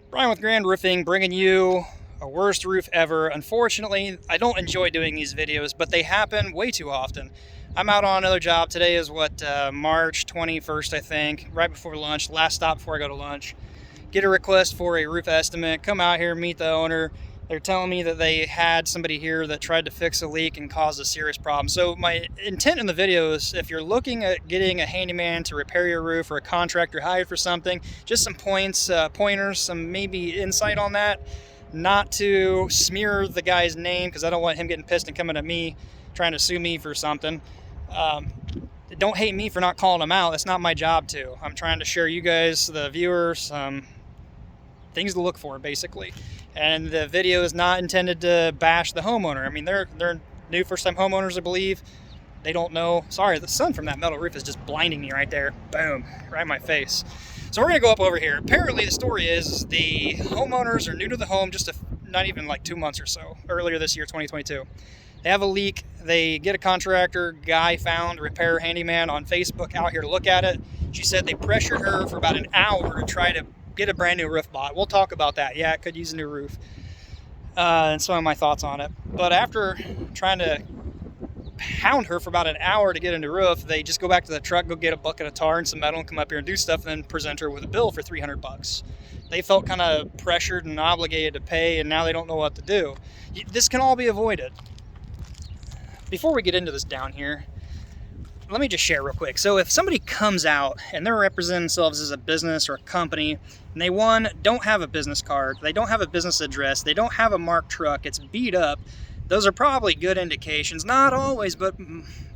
Brian with Grand Roofing, bringing you a worst roof ever. Unfortunately, I don't enjoy doing these videos, but they happen way too often. I'm out on another job. Today is March 21st, I think, right before lunch, last stop before I go to lunch. Get a request for a roof estimate, come out here, meet the owner. They're telling me that they had somebody here that tried to fix a leak and caused a serious problem. So my intent in the video is, if you're looking at getting a handyman to repair your roof or a contractor hired for something, just some pointers, some maybe insight on that. Not to smear the guy's name, because I don't want him getting pissed and coming at me, trying to sue me for something. Don't hate me for not calling him out. That's not my job to. I'm trying to share you guys, the viewers, things to look for, basically. And the video is not intended to bash the homeowner. I mean, they're new first-time homeowners, I believe. They don't know. Sorry, the sun from that metal roof is just blinding me right there. Boom, right in my face. So we're gonna go up over here. Apparently the story is the homeowners are new to the home, not even like 2 months or so, earlier this year, 2022. They have a leak. They get a contractor, guy found, repair handyman on Facebook out here to look at it. She said they pressured her for about an hour to try to get a brand new roof bought. We'll talk about that. Yeah, it could use a new roof. And some of my thoughts on it. But after trying to hound her for about an hour to get a new roof, they just go back to the truck, go get a bucket of tar and some metal and come up here and do stuff, and then present her with a bill for $300. They felt kind of pressured and obligated to pay, and now they don't know what to do. This can all be avoided. Before we get into this down here, let me just share real quick. So if somebody comes out and they're representing themselves as a business or a company, and they, one, don't have a business card, they don't have a business address, they don't have a marked truck, it's beat up, those are probably good indications. Not always, but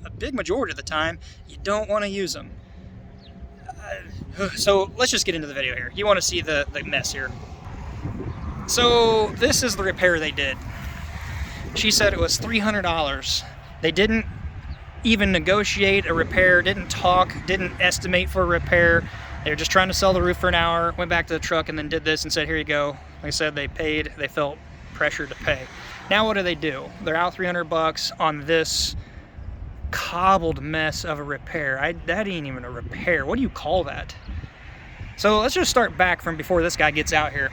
a big majority of the time, you don't want to use them. So let's just get into the video here. You want to see the mess here. So this is the repair they did. She said it was $300. They didn't even negotiate a repair, didn't talk, didn't estimate for a repair. They were just trying to sell the roof for an hour, went back to the truck and then did this and said, here you go. Like I said, they paid, they felt pressured to pay. Now what do? They're out $300 on this cobbled mess of a repair. That ain't even a repair. What do you call that? So let's just start back from before this guy gets out here.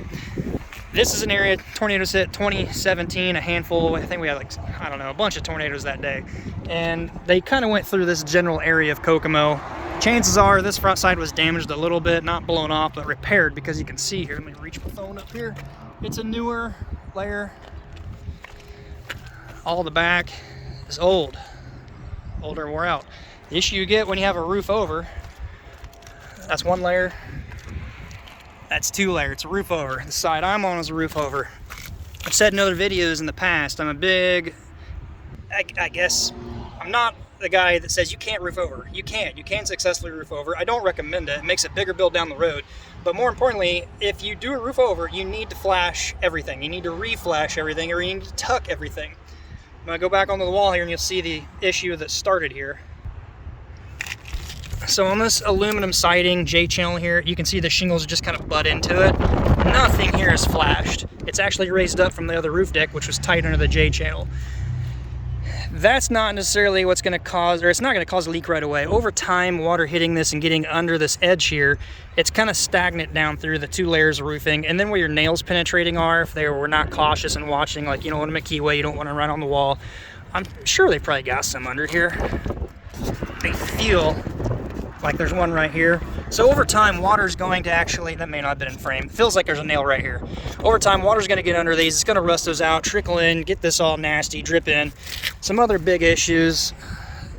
This is an area, tornadoes hit 2017, a handful, I think we had a bunch of tornadoes that day. And they kind of went through this general area of Kokomo. Chances are this front side was damaged a little bit, not blown off, but repaired, because you can see here, let me reach my phone up here. It's a newer layer. All the back is older and wore out. The issue you get when you have a roof over, that's one layer. That's two layers, it's a roof over. The side I'm on is a roof over. I've said in other videos in the past, I'm a big, I guess, I'm not the guy that says you can't roof over. You can successfully roof over. I don't recommend it. It makes a bigger bill down the road. But more importantly, if you do a roof over, you need to flash everything. You need to re-flash everything, or you need to tuck everything. I'm gonna go back onto the wall here and you'll see the issue that started here. So on this aluminum siding, J-channel here, you can see the shingles just kind of butt into it. Nothing here is flashed. It's actually raised up from the other roof deck, which was tight under the J-channel. That's not necessarily what's going to cause, or it's not going to cause a leak right away. Over time, water hitting this and getting under this edge here, it's kind of stagnant down through the two layers of roofing. And then where your nails penetrating are, if they were not cautious and watching, like, you know, in a McKeeway, you don't want to run on the wall. I'm sure they probably got some under here. They feel like there's one right here. So over time, water's going to actually, that may not have been in frame, it feels like there's a nail right here. Over time, water's gonna get under these, it's gonna rust those out, trickle in, get this all nasty, drip in. Some other big issues,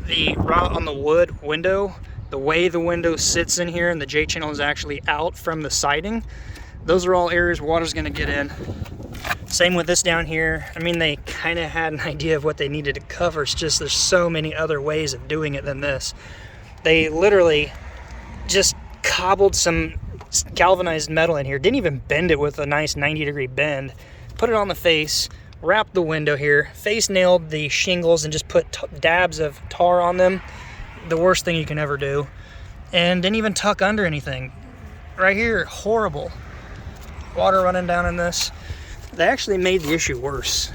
the rot on the wood window, the way the window sits in here and the J-channel is actually out from the siding. Those are all areas where water's gonna get in. Same with this down here. I mean, they kind of had an idea of what they needed to cover. It's just there's so many other ways of doing it than this. They literally just cobbled some galvanized metal in here, didn't even bend it with a nice 90-degree bend, put it on the face, wrapped the window here, face nailed the shingles and just put dabs of tar on them. The worst thing you can ever do. And didn't even tuck under anything. Right here, horrible. Water running down in this. They actually made the issue worse.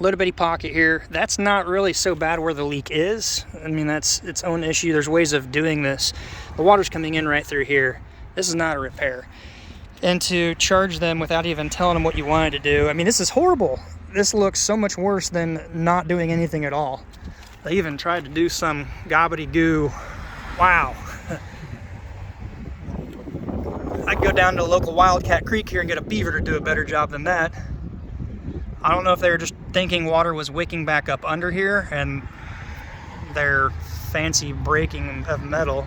Little bitty pocket here. That's not really so bad where the leak is. I mean, that's its own issue. There's ways of doing this. The water's coming in right through here. This is not a repair. and to charge them without even telling them what you wanted to do. I mean, this is horrible. This looks so much worse than not doing anything at all. They even tried to do some gobbledygoo. Wow. I'd go down to local Wildcat Creek here and get a beaver to do a better job than that. I don't know if they were just thinking water was wicking back up under here and their fancy breaking of metal.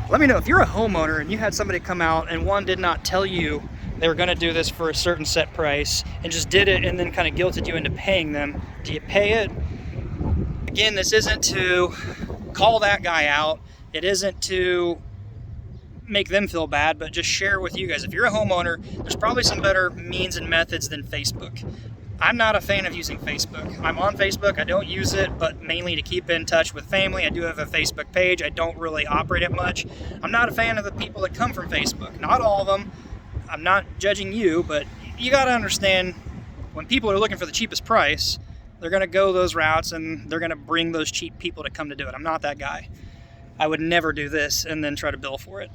Let me know if you're a homeowner and you had somebody come out and one did not tell you they were going to do this for a certain set price and just did it and then kind of guilted you into paying them. Do you pay it? Again, this isn't to call that guy out. It isn't to make them feel bad, but just share with you guys. If you're a homeowner, there's probably some better means and methods than Facebook. I'm not a fan of using Facebook. I'm on Facebook. I don't use it, but mainly to keep in touch with family. I do have a Facebook page. I don't really operate it much. I'm not a fan of the people that come from Facebook. Not all of them. I'm not judging you, but you got to understand when people are looking for the cheapest price, they're going to go those routes and they're going to bring those cheap people to come to do it. I'm not that guy. I would never do this and then try to bill for it.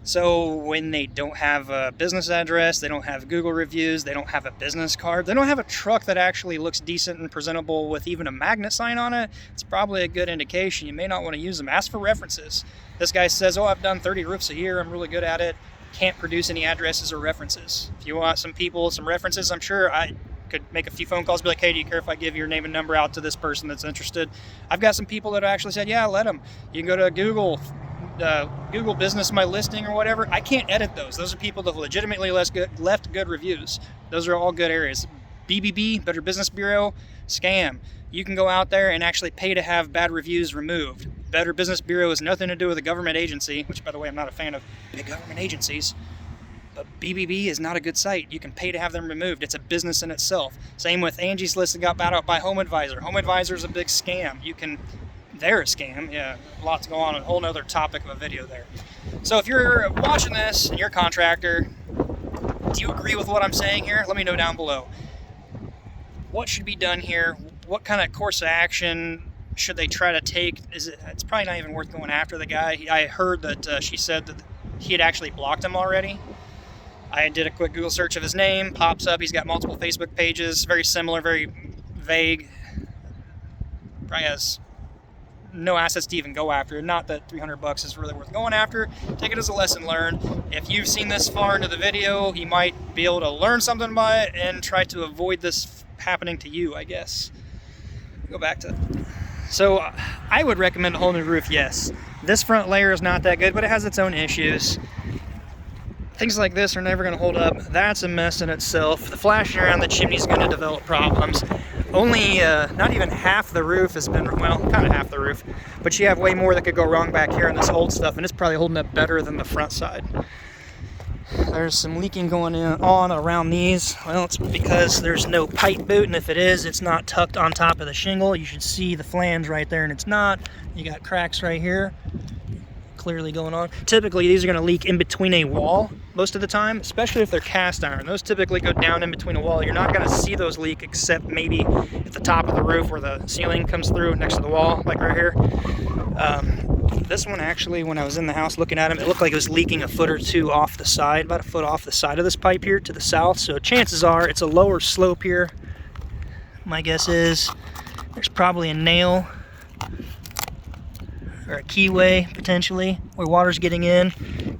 So when they don't have a business address, they don't have Google reviews, they don't have a business card, they don't have a truck that actually looks decent and presentable with even a magnet sign on it, it's probably a good indication you may not want to use them. Ask for references. This guy says, oh, I've done 30 roofs a year, I'm really good at it. Can't produce any addresses or references. If you want some people, some references, I'm sure I could make a few phone calls, be like, hey, do you care if I give your name and number out to this person that's interested? I've got some people that actually said, yeah, let them. You can go to Google Business My Listing or whatever. I can't edit those. Those are people that legitimately left good reviews. Those are all good areas. BBB, Better Business Bureau, scam. You can go out there and actually pay to have bad reviews removed. Better Business Bureau has nothing to do with a government agency, which, by the way, I'm not a fan of big government agencies. But BBB is not a good site. You can pay to have them removed. It's a business in itself. Same with Angie's List that got bought out by Home Advisor. Home Advisor is a big scam. They're a scam. Yeah, lots going on, a whole nother topic of a video there. So if you're watching this and you're a contractor, do you agree with what I'm saying here? Let me know down below. What should be done here? What kind of course of action should they try to take? It's probably not even worth going after the guy. I heard that she said that he had actually blocked him already. I did a quick Google search of his name, pops up, he's got multiple Facebook pages, very similar, very vague. Probably has no assets to even go after. Not that $300 is really worth going after. Take it as a lesson learned. If you've seen this far into the video, you might be able to learn something by it and try to avoid this happening to you, I guess. Go back to... So I would recommend a whole new roof, yes. This front layer is not that good, but it has its own issues. Things like this are never going to hold up. That's a mess in itself. The flashing around the chimney is going to develop problems. Only not even half the roof has been, well, kind of half the roof, but you have way more that could go wrong back here in this old stuff, and it's probably holding up better than the front side. There's some leaking going on around these. Well, it's because there's no pipe boot, and if it is, it's not tucked on top of the shingle. You should see the flange right there, and it's not. You got cracks right here clearly going on. Typically, these are going to leak in between a wall most of the time, especially if they're cast iron. Those typically go down in between a wall. You're not going to see those leak except maybe at the top of the roof where the ceiling comes through next to the wall, like right here. This one actually, when I was in the house looking at them, it looked like it was leaking a foot or two off the side, about a foot off the side of this pipe here to the south. So chances are it's a lower slope here. My guess is there's probably a nail or a keyway potentially where water's getting in.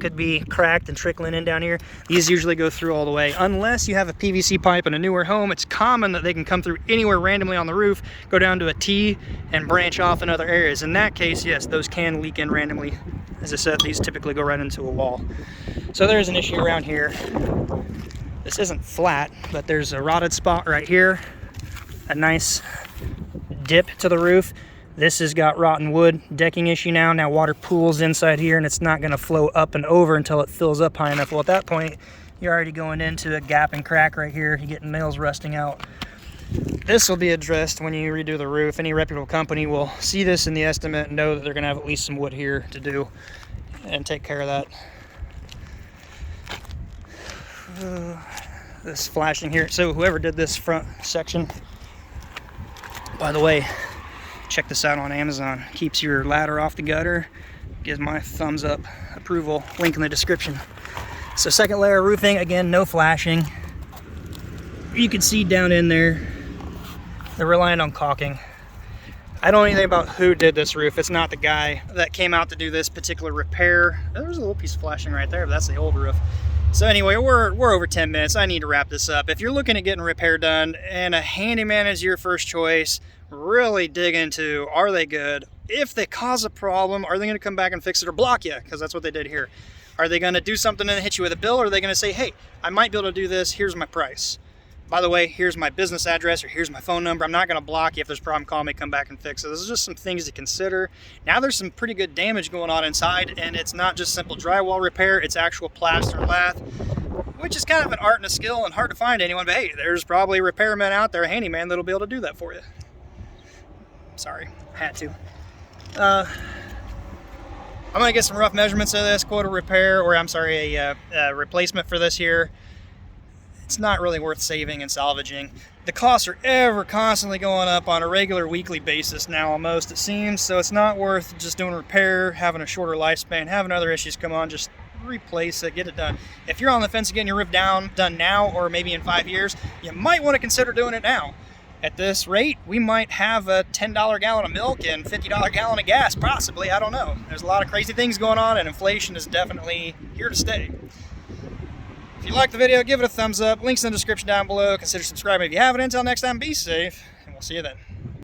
Could be cracked and trickling in down here. These usually go through all the way. Unless you have a PVC pipe in a newer home, it's common that they can come through anywhere randomly on the roof, go down to a T and branch off in other areas. In that case, yes, those can leak in randomly. As I said, these typically go right into a wall. So there's an issue around here. This isn't flat, but there's a rotted spot right here. A nice dip to the roof. This has got rotten wood decking issue now. Now water pools inside here and it's not gonna flow up and over until it fills up high enough. Well, at that point, you're already going into a gap and crack right here. You're getting nails rusting out. This will be addressed when you redo the roof. Any reputable company will see this in the estimate and know that they're gonna have at least some wood here to do and take care of that. This flashing here. So whoever did this front section, by the way, check this out on Amazon. Keeps your ladder off the gutter. Gives my thumbs up approval. Link in the description. So second layer of roofing, again, no flashing. You can see down in there, they're relying on caulking. I don't know anything about who did this roof. It's not the guy that came out to do this particular repair. There's a little piece of flashing right there, but that's the old roof. So anyway, we're over 10 minutes. I need to wrap this up. If you're looking at getting repair done and a handyman is your first choice, really dig into, are they good? If they cause a problem, are they going to come back and fix it or block you? Because that's what they did here. Are they going to do something and hit you with a bill? Or are they going to say, hey, I might be able to do this. Here's my price. By the way, here's my business address or here's my phone number. I'm not going to block you. If there's a problem, call me, come back and fix it. This is just some things to consider. Now there's some pretty good damage going on inside, and it's not just simple drywall repair. It's actual plaster lath, which is kind of an art and a skill and hard to find anyone. But hey, there's probably a repairman out there, a handyman, that'll be able to do that for you. Sorry, had to. I'm going to get some rough measurements of this, quote a repair, or I'm sorry, a replacement for this here. It's not really worth saving and salvaging. The costs are ever constantly going up on a regular weekly basis now, almost, it seems. So it's not worth just doing a repair, having a shorter lifespan, having other issues come on. Just replace it, get it done. If you're on the fence of getting your roof done now, or maybe in 5 years, you might want to consider doing it now. At this rate, we might have a $10 gallon of milk and $50 gallon of gas, possibly. I don't know. There's a lot of crazy things going on, and inflation is definitely here to stay. If you liked the video, give it a thumbs up. Links in the description down below. Consider subscribing if you haven't. Until next time, be safe, and we'll see you then.